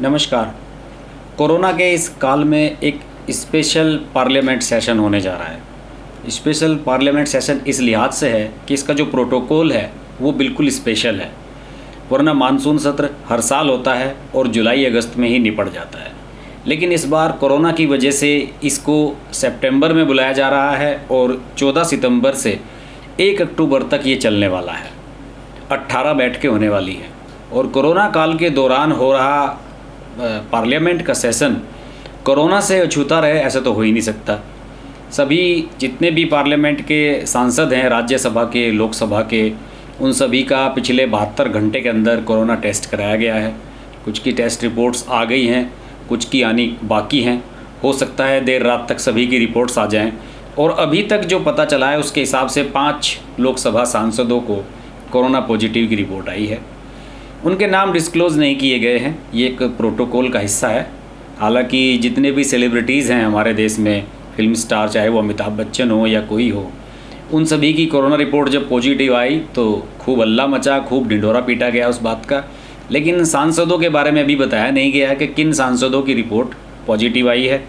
नमस्कार। कोरोना के इस काल में एक स्पेशल पार्लियामेंट सेशन होने जा रहा है। स्पेशल पार्लियामेंट सेशन इस लिहाज से है कि इसका जो प्रोटोकॉल है वो बिल्कुल स्पेशल है, वरना मानसून सत्र हर साल होता है और जुलाई अगस्त में ही निपट जाता है। लेकिन इस बार कोरोना की वजह से इसको सितंबर में बुलाया जा रहा है और 14 सितंबर से 1 अक्टूबर तक ये चलने वाला है। 18 बैठकें होने वाली हैं और कोरोना काल के दौरान हो रहा पार्लियामेंट का सेशन कोरोना से अछूता रहे ऐसा तो हो ही नहीं सकता। सभी जितने भी पार्लियामेंट के सांसद हैं, राज्यसभा के, लोकसभा के, उन सभी का पिछले 72 घंटे के अंदर कोरोना टेस्ट कराया गया है। कुछ की टेस्ट रिपोर्ट्स आ गई हैं, कुछ की आनी बाकी हैं। हो सकता है देर रात तक सभी की रिपोर्ट्स आ जाएं। और अभी तक जो पता चला है उसके हिसाब से 5 लोकसभा सांसदों को कोरोना पॉजिटिव की रिपोर्ट आई है। उनके नाम डिस्क्लोज़ नहीं किए गए हैं, ये एक प्रोटोकॉल का हिस्सा है। हालांकि जितने भी सेलिब्रिटीज़ हैं हमारे देश में, फिल्म स्टार, चाहे वो अमिताभ बच्चन हो या कोई हो, उन सभी की कोरोना रिपोर्ट जब पॉजिटिव आई तो खूब हल्ला मचा, खूब ढिंढोरा पीटा गया उस बात का। लेकिन सांसदों के बारे में अभी बताया नहीं गया है कि किन सांसदों की रिपोर्ट पॉजिटिव आई है।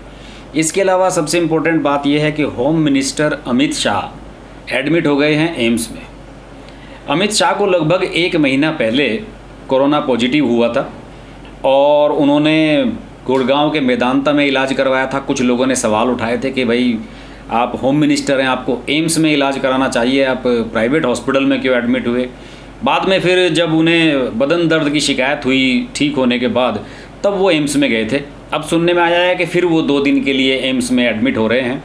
इसके अलावा सबसे इम्पोर्टेंट बात यह है कि home minister Amit Shah admit हो गए हैं एम्स में। अमित शाह को लगभग 1 महीना पहले कोरोना पॉजिटिव हुआ था और उन्होंने गुड़गांव के मेदांता में इलाज करवाया था। कुछ लोगों ने सवाल उठाए थे कि भाई आप होम मिनिस्टर हैं, आपको एम्स में इलाज कराना चाहिए, आप प्राइवेट हॉस्पिटल में क्यों एडमिट हुए। बाद में फिर जब उन्हें बदन दर्द की शिकायत हुई ठीक होने के बाद, तब वो एम्स में गए थे। अब सुनने में आया है कि फिर वो 2 दिन के लिए एम्स में एडमिट हो रहे हैं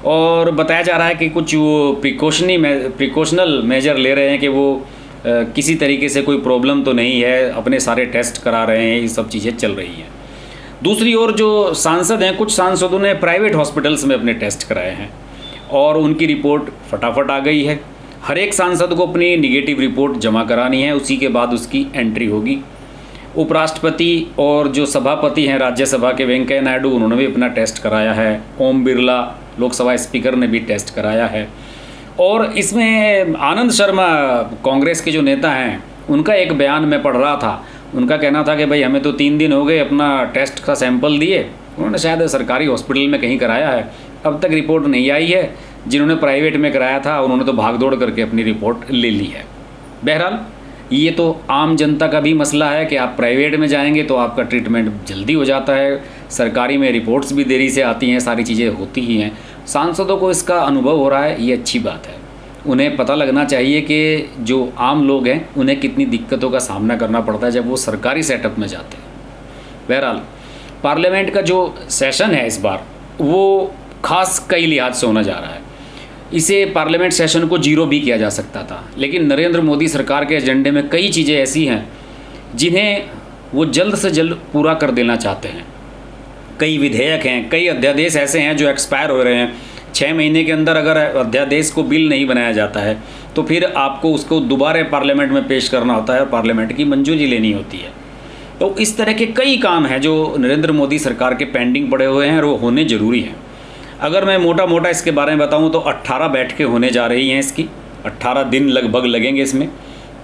और बताया जा रहा है कि कुछ वो प्रिकॉशनल मेजर ले रहे हैं कि वो किसी तरीके से कोई प्रॉब्लम तो नहीं है, अपने सारे टेस्ट करा रहे हैं, ये सब चीज़ें चल रही हैं। दूसरी ओर जो सांसद हैं, कुछ सांसदों ने प्राइवेट हॉस्पिटल्स में अपने टेस्ट कराए हैं और उनकी रिपोर्ट फटाफट आ गई है। हर एक सांसद को अपनी निगेटिव रिपोर्ट जमा करानी है, उसी के बाद उसकी एंट्री होगी। उपराष्ट्रपति और जो सभापति हैं राज्यसभा के, वेंकैया नायडू, उन्होंने भी अपना टेस्ट कराया है। ओम बिरला लोकसभा स्पीकर ने भी टेस्ट कराया है। और इसमें आनंद शर्मा, कांग्रेस के जो नेता हैं, उनका एक बयान मैं पढ़ रहा था। उनका कहना था कि भाई हमें तो 3 दिन हो गए अपना टेस्ट का सैंपल दिए, उन्होंने शायद सरकारी हॉस्पिटल में कहीं कराया है, अब तक रिपोर्ट नहीं आई है। जिन्होंने प्राइवेट में कराया था उन्होंने तो भाग दौड़ करके अपनी रिपोर्ट ले ली है। बहरहाल ये तो आम जनता का भी मसला है कि आप प्राइवेट में जाएंगे तो आपका ट्रीटमेंट जल्दी हो जाता है, सरकारी में रिपोर्ट्स भी देरी से आती हैं, सारी चीज़ें होती ही हैं। सांसदों को इसका अनुभव हो रहा है, ये अच्छी बात है। उन्हें पता लगना चाहिए कि जो आम लोग हैं उन्हें कितनी दिक्कतों का सामना करना पड़ता है जब वो सरकारी सेटअप में जाते हैं। बहरहाल पार्लियामेंट का जो सेशन है इस बार वो ख़ास कई लिहाज से होना जा रहा है। इसे पार्लियामेंट सेशन को 0 भी किया जा सकता था, लेकिन नरेंद्र मोदी सरकार के एजेंडे में कई चीज़ें ऐसी हैं जिन्हें वो जल्द से जल्द पूरा कर देना चाहते हैं। कई विधेयक हैं, कई अध्यादेश ऐसे हैं जो एक्सपायर हो रहे हैं। 6 महीने के अंदर अगर अध्यादेश को बिल नहीं बनाया जाता है तो फिर आपको उसको दोबारा पार्लियामेंट में पेश करना होता है और पार्लियामेंट की मंजूरी लेनी होती है। तो इस तरह के कई काम हैं जो नरेंद्र मोदी सरकार के पेंडिंग पड़े हुए हैं और वो होने ज़रूरी हैं। अगर मैं मोटा इसके बारे में बताऊं तो 18 बैठकें होने जा रही हैं इसकी, 18 दिन लगभग लगेंगे इसमें।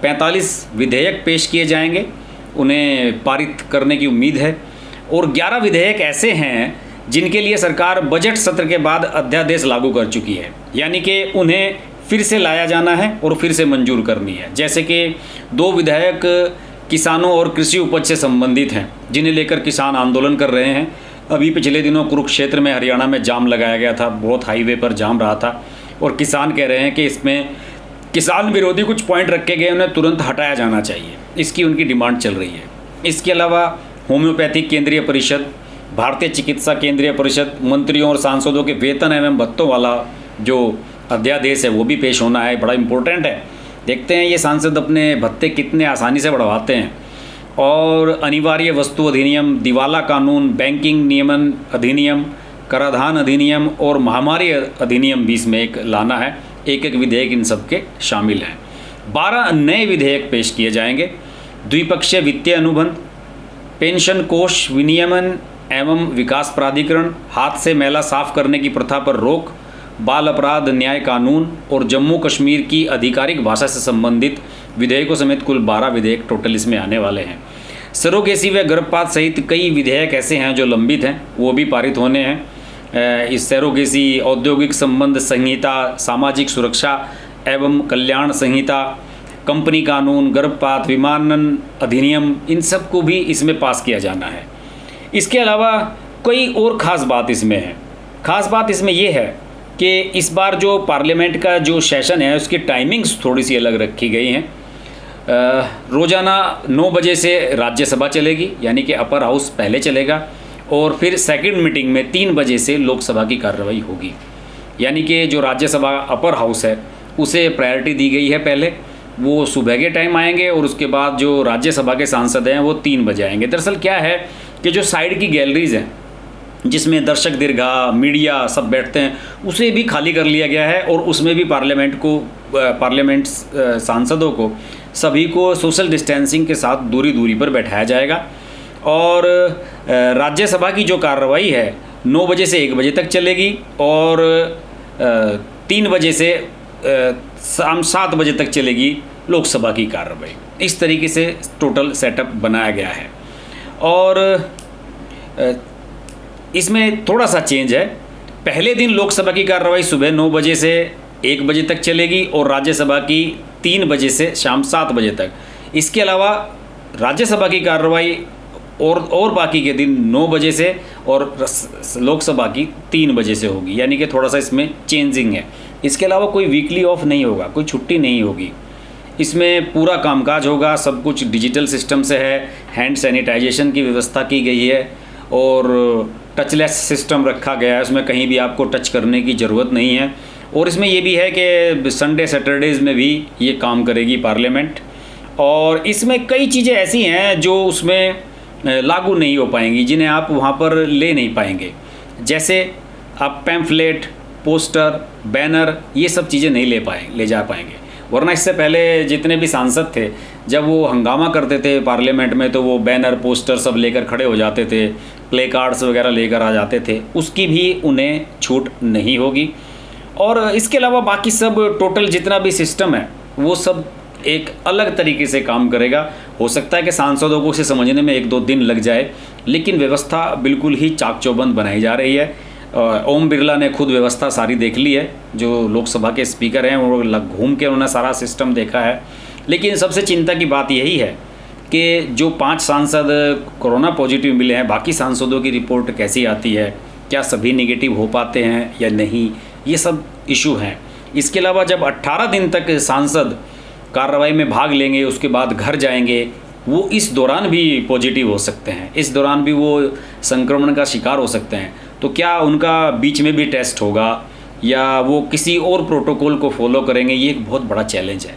45 विधेयक पेश किए जाएंगे, उन्हें पारित करने की उम्मीद है। और 11 विधेयक ऐसे हैं जिनके लिए सरकार बजट सत्र के बाद अध्यादेश लागू कर चुकी है, यानी कि उन्हें फिर से लाया जाना है और फिर से मंजूर करनी है। जैसे कि 2 विधेयक किसानों और कृषि उपज से संबंधित हैं जिन्हें लेकर किसान आंदोलन कर रहे हैं। अभी पिछले दिनों कुरुक्षेत्र में, हरियाणा में जाम लगाया गया था, बहुत हाईवे पर जाम रहा था और किसान कह रहे हैं कि इसमें किसान विरोधी कुछ पॉइंट रखे गए, उन्हें तुरंत हटाया जाना चाहिए, इसकी उनकी डिमांड चल रही है। इसके अलावा होम्योपैथिक केंद्रीय परिषद, भारतीय चिकित्सा केंद्रीय परिषद, मंत्रियों और सांसदों के वेतन एवं भत्तों वाला जो अध्यादेश है वो भी पेश होना है, बड़ा इम्पोर्टेंट है। देखते हैं ये सांसद अपने भत्ते कितने आसानी से बढ़वाते हैं। और अनिवार्य वस्तु अधिनियम, दिवाला कानून, बैंकिंग नियमन अधिनियम, कराधान अधिनियम और महामारी अधिनियम भी इसमें एक लाना है। एक विधेयक इन सब के शामिल हैं। 12 नए विधेयक पेश किए जाएंगे। द्विपक्षीय वित्तीय अनुबंध, पेंशन कोष विनियमन एवं विकास प्राधिकरण, हाथ से मैला साफ करने की प्रथा पर रोक, बाल अपराध न्याय कानून और जम्मू कश्मीर की आधिकारिक भाषा से संबंधित विधेयकों समेत कुल 12 विधेयक टोटल इसमें आने वाले हैं। सरोगेसी व गर्भपात सहित कई विधेयक ऐसे हैं जो लंबित हैं, वो भी पारित होने हैं। इस सरोगेसी, औद्योगिक संबंध संहिता, सामाजिक सुरक्षा एवं कल्याण संहिता, कंपनी कानून, गर्भपात विमानन अधिनियम, इन सब को भी इसमें पास किया जाना है। इसके अलावा कोई और ख़ास बात इसमें है। ख़ास बात इसमें ये है कि इस बार जो पार्लियामेंट का जो सेशन है उसकी टाइमिंग्स थोड़ी सी अलग रखी गई हैं। रोज़ाना 9 बजे से राज्यसभा चलेगी, यानी कि अपर हाउस पहले चलेगा, और फिर सेकंड मीटिंग में 3 बजे से लोकसभा की कार्रवाई होगी। यानी कि जो राज्यसभा अपर हाउस है उसे प्रायोरिटी दी गई है, पहले वो सुबह के टाइम आएंगे और उसके बाद जो राज्यसभा के सांसद हैं वो 3 बजे आएंगे। दरअसल क्या है कि जो साइड की गैलरीज़ हैं जिसमें दर्शक दीर्घा, मीडिया सब बैठते हैं, उसे भी खाली कर लिया गया है और उसमें भी पार्लियामेंट सांसदों को सभी को सोशल डिस्टेंसिंग के साथ दूरी पर बैठाया जाएगा। और राज्यसभा की जो कार्रवाई है 9 बजे से 1 बजे तक चलेगी और 3 बजे से शाम 7 बजे तक चलेगी लोकसभा की कार्रवाई। इस तरीके से टोटल सेटअप बनाया गया है। और इसमें थोड़ा सा चेंज है। पहले दिन लोकसभा की कार्रवाई सुबह 9 बजे से 1 बजे तक चलेगी और राज्यसभा की 3 बजे से शाम 7 बजे तक। इसके अलावा राज्यसभा की कार्रवाई और बाकी के दिन 9 बजे से और लोकसभा की 3 बजे से होगी, यानी कि थोड़ा सा इसमें चेंजिंग है। इसके अलावा कोई वीकली ऑफ नहीं होगा, कोई छुट्टी नहीं होगी। इसमें पूरा कामकाज होगा, सब कुछ डिजिटल सिस्टम से है, हैंड सैनिटाइजेशन की व्यवस्था की गई है और टचलेस सिस्टम रखा गया है, उसमें कहीं भी आपको टच करने की ज़रूरत नहीं है। और इसमें ये भी है कि संडे सैटरडेज़ में भी ये काम करेगी पार्लियामेंट। और इसमें कई चीज़ें ऐसी हैं जो उसमें लागू नहीं हो पाएंगी, जिन्हें आप वहाँ पर ले नहीं पाएंगे। जैसे आप पैम्फलेट, पोस्टर, बैनर, ये सब चीज़ें नहीं ले जा पाएंगे। वरना इससे पहले जितने भी सांसद थे, जब वो हंगामा करते थे पार्लियामेंट में, तो वो बैनर, पोस्टर सब लेकर खड़े हो जाते थे, प्ले कार्ड्स वगैरह लेकर आ जाते थे, उसकी भी उन्हें छूट नहीं होगी। और इसके अलावा बाकी सब टोटल जितना भी सिस्टम है वो सब एक अलग तरीके से काम करेगा। हो सकता है कि सांसदों को इसे समझने में 1-2 दिन लग जाए, लेकिन व्यवस्था बिल्कुल ही चाक चौबंद बनाई जा रही है। ओम बिरला ने खुद व्यवस्था सारी देख ली है, जो लोकसभा के स्पीकर हैं वो घूम के उन्होंने सारा सिस्टम देखा है। लेकिन सबसे चिंता की बात यही है कि जो 5 सांसद कोरोना पॉजिटिव मिले हैं, बाकी सांसदों की रिपोर्ट कैसी आती है, क्या सभी नेगेटिव हो पाते हैं या नहीं, ये सब इशू हैं। इसके अलावा जब 18 दिन तक सांसद कार्रवाई में भाग लेंगे, उसके बाद घर जाएंगे, वो इस दौरान भी पॉजिटिव हो सकते हैं, इस दौरान भी वो संक्रमण का शिकार हो सकते हैं। तो क्या उनका बीच में भी टेस्ट होगा या वो किसी और प्रोटोकॉल को फॉलो करेंगे, ये एक बहुत बड़ा चैलेंज है।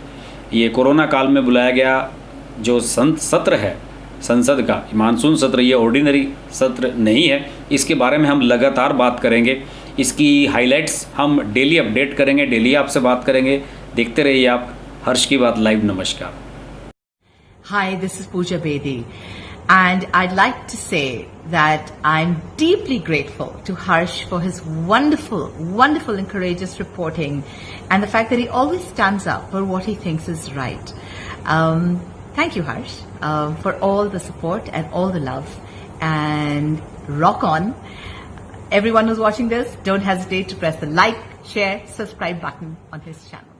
ये कोरोना काल में बुलाया गया जो सत्र है संसद का, मानसून सत्र, ये ऑर्डिनरी सत्र नहीं है। इसके बारे में हम लगातार बात करेंगे, इसकी हाइलाइट्स हम डेली अपडेट करेंगे, डेली आपसे बात करेंगे। देखते रहिए आप हर्ष की बात लाइव। नमस्कार। Hi, this is Pooja Bedi, and I'd like to say that I'm deeply grateful to Harsh for his wonderful, wonderful and courageous reporting, and the fact that he always stands up for what he thinks is right. Thank you, Harsh, for all the support and all the love, and rock on. Everyone who's watching this, don't hesitate to press the like, share, subscribe button on his channel.